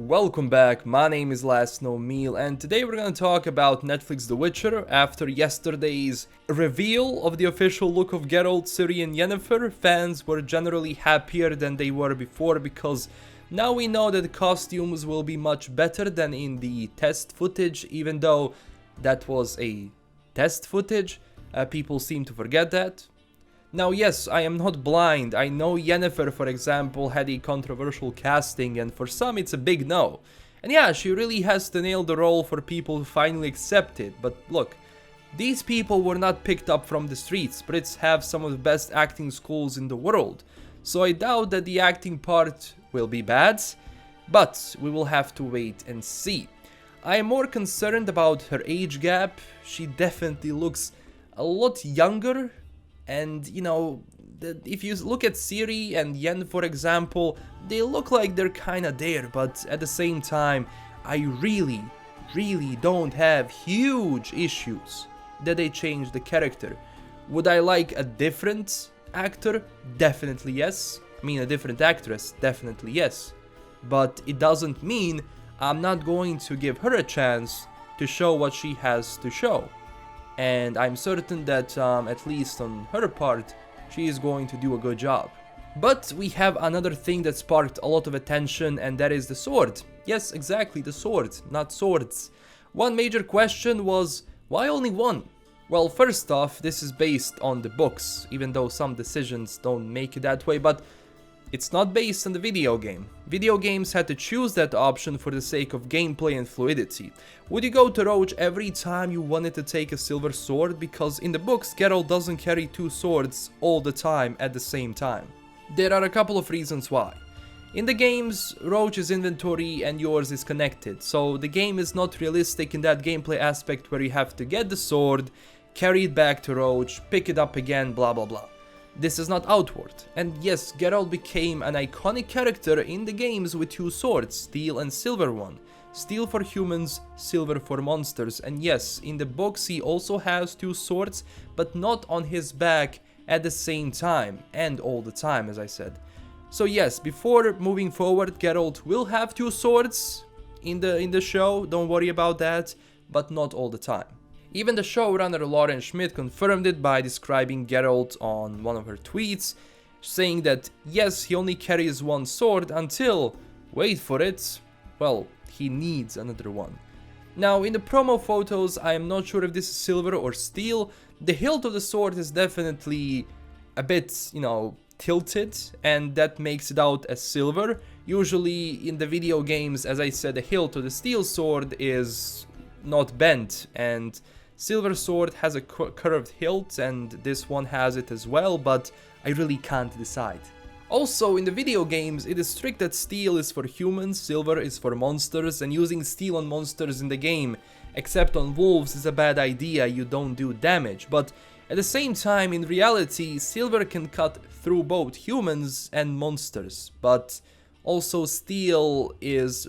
Welcome back, my name is LastKnownMeal and today we're gonna talk about Netflix The Witcher. After yesterday's reveal of the official look of Geralt, Ciri and Yennefer, fans were generally happier than they were before because now we know that the costumes will be much better than in the test footage, even though that was a test footage. People seem to forget that. Now yes, I am not blind. I know Yennefer, for example, had a controversial casting and for some it's a big no. And yeah, she really has to nail the role for people to finally accept it. But look, these people were not picked up from the streets. Brits have some of the best acting schools in the world. So I doubt that the acting part will be bad, but we will have to wait and see. I am more concerned about her age gap. She definitely looks a lot younger. And, you know, if you look at Ciri and Yen, for example, they look like they're kinda there, but at the same time, I really don't have huge issues that they change the character. Would I like a different actor? Definitely yes. I mean, a different actress? Definitely yes. But it doesn't mean I'm not going to give her a chance to show what she has to show. And I'm certain that, at least on her part, she is going to do a good job. But we have another thing that sparked a lot of attention, and that is the sword. Yes, exactly, the sword, not swords. One major question was, why only one? Well, first off, this is based on the books, even though some decisions don't make it that way, but it's not based on the video game. Video games had to choose that option for the sake of gameplay and fluidity. Would you go to Roach every time you wanted to take a silver sword? Because in the books, Geralt doesn't carry two swords all the time at the same time. There are a couple of reasons why. In the games, Roach's inventory and yours is connected, so the game is not realistic in that gameplay aspect where you have to get the sword, carry it back to Roach, pick it up again, blah blah blah. This is not outward. And yes, Geralt became an iconic character in the games with two swords, steel and silver one. Steel for humans, silver for monsters. And yes, in the books he also has two swords, but not on his back at the same time, and all the time, as I said. So yes, before moving forward, Geralt will have two swords in the show, don't worry about that, but not all the time. Even the showrunner Lauren Schmidt confirmed it by describing Geralt on one of her tweets, saying that yes, he only carries one sword until, wait for it, well, he needs another one. Now, in the promo photos, I am not sure if this is silver or steel. The hilt of the sword is definitely a bit, tilted, and that makes it out as silver. Usually in the video games, as I said, the hilt of the steel sword is not bent, and silver sword has a curved hilt, and this one has it as well, but I really can't decide. Also, in the video games, it is strict that steel is for humans, silver is for monsters, and using steel on monsters in the game, except on wolves, is a bad idea, you don't do damage. But at the same time, in reality, silver can cut through both humans and monsters, but also steel is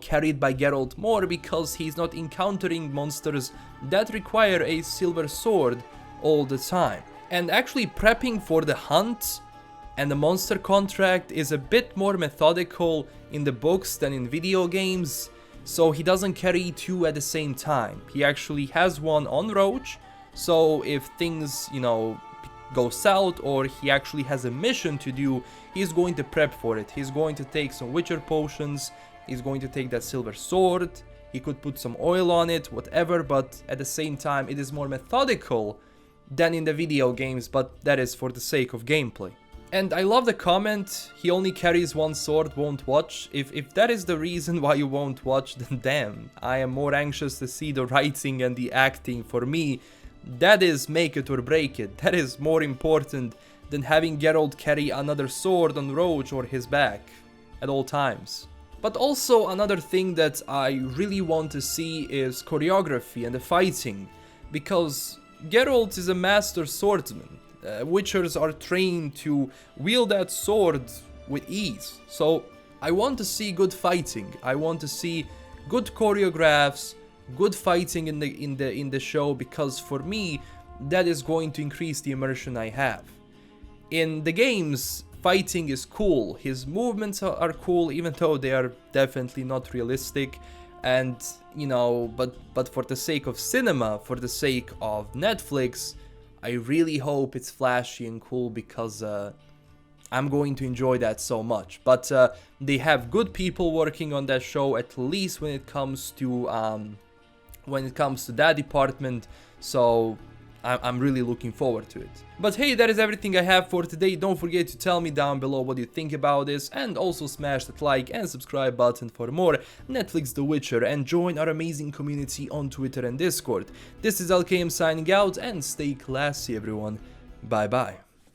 carried by Geralt more because he's not encountering monsters that require a silver sword all the time. And actually prepping for the hunt and the monster contract is a bit more methodical in the books than in video games, so he doesn't carry two at the same time. He actually has one on Roach, so if things, go south or he actually has a mission to do, he's going to prep for it. He's going to take some Witcher potions, he's going to take that silver sword, he could put some oil on it, whatever, but at the same time it is more methodical than in the video games, but that is for the sake of gameplay. And I love the comment, he only carries one sword, won't watch. If that is the reason why you won't watch, then damn, I am more anxious to see the writing and the acting. For me, that is make it or break it. That is more important than having Geralt carry another sword on Roach or his back at all times. But also another thing that I really want to see is choreography and the fighting, because Geralt is a master swordsman. Witchers are trained to wield that sword with ease. So I want to see good fighting. I want to see good choreographs, good fighting in the show, because for me that is going to increase the immersion I have. In the games, fighting is cool, his movements are cool, even though they are definitely not realistic. And you know, but for the sake of cinema, for the sake of Netflix, I really hope it's flashy and cool, because I'm going to enjoy that so much. But they have good people working on that show, at least when it comes to that department. So I'm really looking forward to it. But hey, that is everything I have for today. Don't forget to tell me down below what you think about this, and also smash that like and subscribe button for more Netflix The Witcher, and join our amazing community on Twitter and Discord. This is LKM signing out, and stay classy everyone. Bye bye.